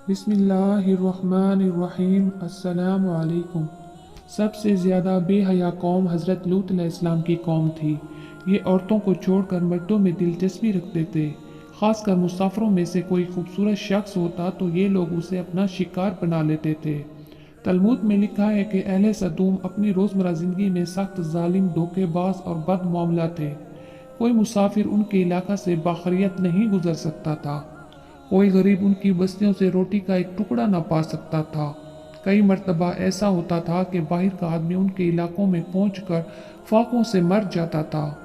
बिस्मिल्लाहिर्रहमानिर्रहीम। अस्सलाम वालेकुम। सबसे ज़्यादा बेहया कौम हज़रत लूत अलैहिस्सलाम की कौम थी। ये औरतों को छोड़कर मर्दों में दिलचस्पी रखते थे। ख़ासकर मुसाफिरों में से कोई खूबसूरत शख्स होता तो ये लोग उसे अपना शिकार बना लेते थे। तलमूद में लिखा है कि अहले सदूम अपनी रोज़मर्रा ज़िंदगी में सख्त जालिम, धोखेबाज और बदमामला थे। कोई मुसाफिर उनके इलाका से बाखरियत नहीं गुजर सकता था। कोई गरीब उनकी बस्तियों से रोटी का एक टुकड़ा ना पा सकता था। कई मर्तबा ऐसा होता था कि बाहर का आदमी उनके इलाकों में पहुंचकर फाकों से मर जाता था।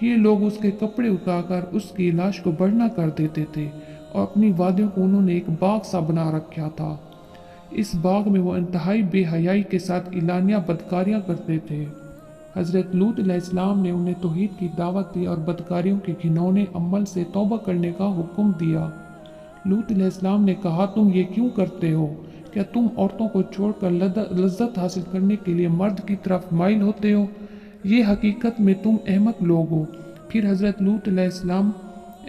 ये लोग उसके कपड़े उतारकर उसकी लाश को बरना कर देते थे और अपनी वादियों को उन्होंने एक बाग सा बना रखा था। इस बाग में वो इंतहाई बेहयाई के साथ इलानिया बदकारियां करते थे। हज़रत लूत अलैहिस्सलाम ने उन्हें तौहीद की दावत दी और बदकारियों के घिनौने अमल से तौबा करने का हुक्म दिया। लूत अलैहिस्सलाम ने कहा, तुम ये क्यों करते हो? क्या तुम औरतों को छोड़कर लज्जत हासिल करने के लिए मर्द की तरफ माइल होते हो? ये हकीकत में तुम अहमक लोग हो। फिर हज़रत लूत अलैहिस्सलाम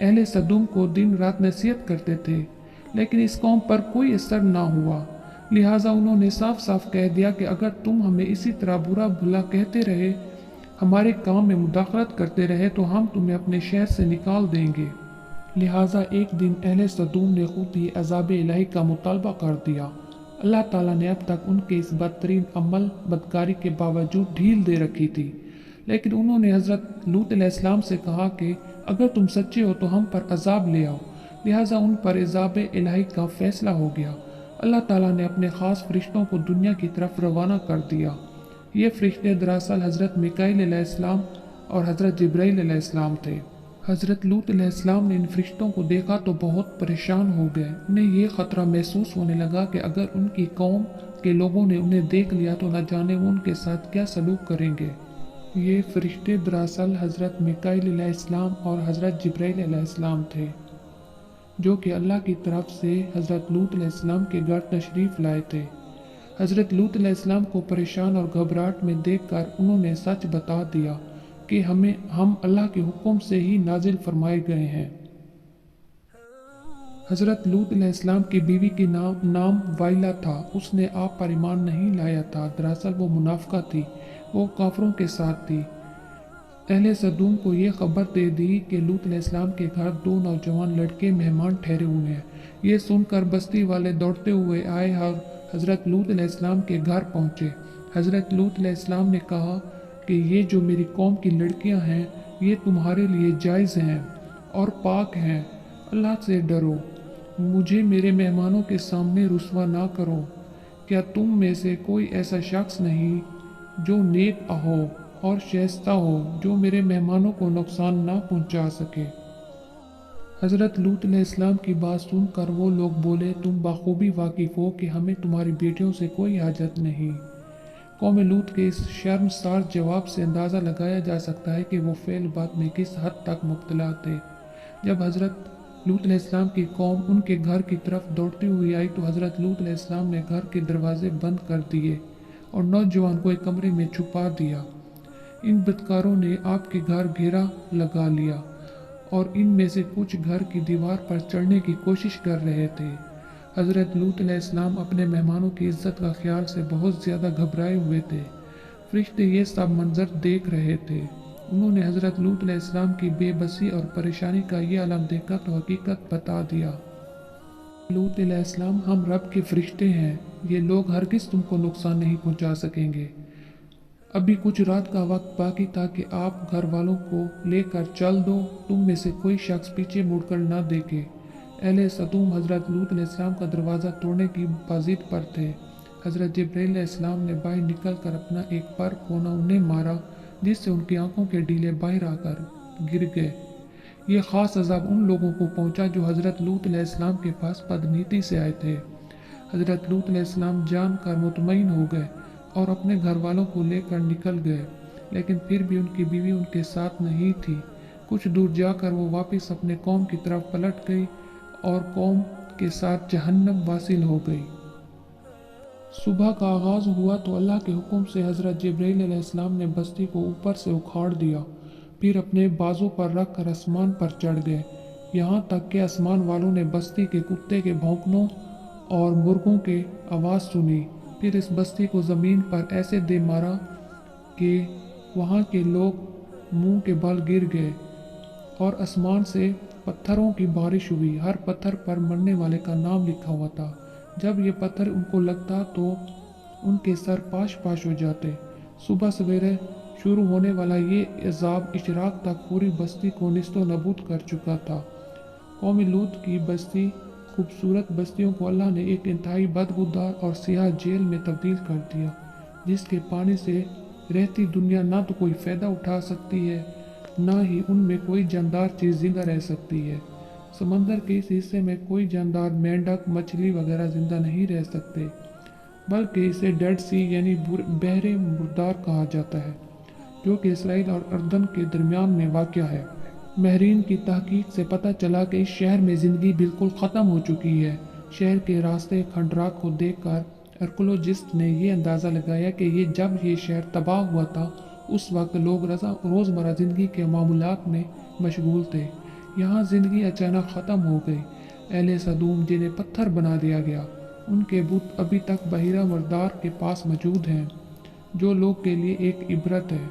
अहले सदूम को दिन रात नसीहत करते थे, लेकिन इस कौम पर कोई असर ना हुआ। लिहाजा उन्होंने साफ साफ कह दिया कि अगर तुम हमें इसी तरह बुरा भला कहते रहे, हमारे काम में मुदाखलत करते रहे, तो हम तुम्हें अपने शहर से निकाल देंगे। लिहाजा एक दिन अहले सदूम ने खुद ही अज़ाब इलाही का मुतालबा कर दिया। अल्लाह ताला ने अब तक उनके इस बदतरीन अमल बदकारी के बावजूद ढील दे रखी थी, लेकिन उन्होंने हज़रत लूत अलैहिस्सलाम से कहा कि अगर तुम सच्चे हो तो हम पर अजाब ले आओ। लिहाजा उन पर अज़ाब इलाही का फ़ैसला हो गया। अल्लाह ताला ने अपने ख़ास फरिश्तों को दुनिया की तरफ रवाना कर दिया। ये फरिश्ते दरअसल हज़रत मिकाईल अलैहिस्सलाम और हज़रत जिब्राईल अलैहिस्सलाम थे। हज़रत लूत अलैहिस्सलाम ने इन फरिश्तों को देखा तो बहुत परेशान हो गए। उन्हें ये ख़तरा महसूस होने लगा कि अगर उनकी कौम के लोगों ने उन्हें देख लिया तो न जाने वो उनके साथ क्या सलूक करेंगे। ये फरिश्ते दरअसल हज़रत मिकाईल अलैहिस्सलाम और हज़रत जिब्राईल अलैहिस्सलाम थे, जो कि अल्लाह की तरफ से हज़रत लूत अलैहिस्सलाम के घर तशरीफ़ लाए थे। हज़रत लूत अलैहिस्सलाम को परेशान और घबराहट में देखकर उन्होंने सच बता दिया कि हम अल्लाह के हुक्म से ही नाजिल फरमाए गए हैं। हज़रत लूत अलैहिस्सलाम की बीवी के नाम वाइला था। उसने आप पर ईमान नहीं लाया था। दरअसल वो मुनाफिका थी, वो काफरों के साथ थी। अहले सदूम को ये खबर दे दी कि लूत अलैहिस्सलाम के घर दो नौजवान लड़के मेहमान ठहरे हुए हैं। ये सुनकर बस्ती वाले दौड़ते हुए आए और हज़रत लूत अलैहिस्सलाम के घर पहुँचे। हज़रत लूत अलैहिस्सलाम ने कहा कि ये जो मेरी कौम की लड़कियां हैं, ये तुम्हारे लिए जायज़ हैं और पाक हैं। अल्लाह से डरो, मुझे मेरे मेहमानों के सामने रुसवा ना करो। क्या तुम में से कोई ऐसा शख्स नहीं जो नेक हो और शाइस्ता हो, जो मेरे मेहमानों को नुकसान ना पहुंचा सके? हज़रत लूत अलैहिस्सलाम की बात सुनकर वो लोग बोले, तुम बाखूबी वाकिफ़ हो कि हमें तुम्हारी बेटियों से कोई हाजत नहीं। कौम लूत के इस शर्मसार जवाब से अंदाज़ा लगाया जा सकता है कि वो फ़ेल बात में किस हद तक मुब्तला थे। जब हज़रत लूत अलैहिस्सलाम की कौम उनके घर की तरफ दौड़ती हुई आई तो हज़रत लूत अलैहिस्सलाम ने घर के दरवाजे बंद कर दिए और नौजवान को एक कमरे में छुपा दिया। इन बदकारों ने आपके घर घेरा लगा लिया और इनमें से कुछ घर की दीवार पर चढ़ने की कोशिश कर रहे थे। हज़रत लूत अलैहिस्सलाम अपने मेहमानों की इज्जत का ख्याल से बहुत ज़्यादा घबराए हुए थे। फरिश्ते ये सब मंजर देख रहे थे। उन्होंने हज़रत लूत अलैहिस्सलाम की बेबसी और परेशानी का ये आलम देखा तो हकीकत बता दिया। लूत अलैहिस्सलाम, हम रब के फरिश्ते हैं। ये लोग हरगिज़ तुमको नुकसान नहीं पहुंचा सकेंगे। अभी कुछ रात का वक्त बाकी था कि आप घर वालों को लेकर चल दो। तुम में से कोई शख्स पीछे मुड़कर ना देखे। अहले सदूम हज़रत लूत अलैहिस्सलाम का दरवाज़ा तोड़ने की बाजिद पर थे। हज़रत जिब्राईल अलैहिस्सलाम ने बाहर निकल कर अपना एक पर कोना उन्हें मारा, जिससे उनकी आंखों के डीले बाहर आकर गिर गए। ये ख़ास अजाब उन लोगों को पहुंचा जो हज़रत लूत अलैहिस्सलाम के पास बदनीति से आए थे। हज़रत लूत अलैहिस्सलाम जान कर मुतमईन हो गए और अपने घर वालों को लेकर निकल गए, लेकिन फिर भी उनकी बीवी उनके साथ नहीं थी। कुछ दूर जाकर वो वापस अपने कौम की तरफ पलट गई और कौम के साथ जहन्नम वासिल हो गई। सुबह का आगाज़ हुआ तो अल्लाह के हुक्म से हज़रत जिब्राईल अलैहिस्सलाम ने बस्ती को ऊपर से उखाड़ दिया, फिर अपने बाजू पर रख कर आसमान पर चढ़ गए। यहाँ तक कि आसमान वालों ने बस्ती के कुत्ते के भौंकनों और मुर्गों के आवाज़ सुनी। फिर इस बस्ती को ज़मीन पर ऐसे दे मारा कि वहाँ के लोग मुंह के बल गिर गए और आसमान से पत्थरों की बारिश हुई। हर पत्थर पर मरने वाले का नाम लिखा हुआ था। जब ये पत्थर उनको लगता तो उनके सर पाश पाश हो जाते। सुबह सवेरे शुरू होने वाला ये अजाब इशराक तक पूरी बस्ती को निस्तो नबूद कर चुका था। कौमी लूत की बस्ती खूबसूरत बस्तियों को अल्लाह ने एक इंतहाई बदबूदार और सियाह जेल में तब्दील कर दिया, जिसके पानी से रहती दुनिया ना तो कोई फ़ायदा उठा सकती है, ना ही उनमें कोई जानदार चीज़ जिंदा रह सकती है। समंदर के इस हिस्से में कोई जानदार मेंढक, मछली वगैरह जिंदा नहीं रह सकते, बल्कि इसे डेड सी यानी बहरे मुर्दार कहा जाता है, जो कि इसराइल और अर्दन के दरमियान में वाक़या है। महरीन की तहकीक से पता चला कि इस शहर में ज़िंदगी बिल्कुल ख़त्म हो चुकी है। शहर के रास्ते खंडरात को देखकर आर्कोलॉजिस्ट ने यह अंदाज़ा लगाया कि जब ये शहर तबाह हुआ था, उस वक्त लोग रोज़मर्रा ज़िंदगी के मामूलात में मशगूल थे। यहाँ ज़िंदगी अचानक ख़त्म हो गई। अहले सदूम, जिन्हें पत्थर बना दिया गया, उनके बुत अभी तक बहीरा मर्दार के पास मौजूद हैं, जो लोग के लिए एक इबरत है।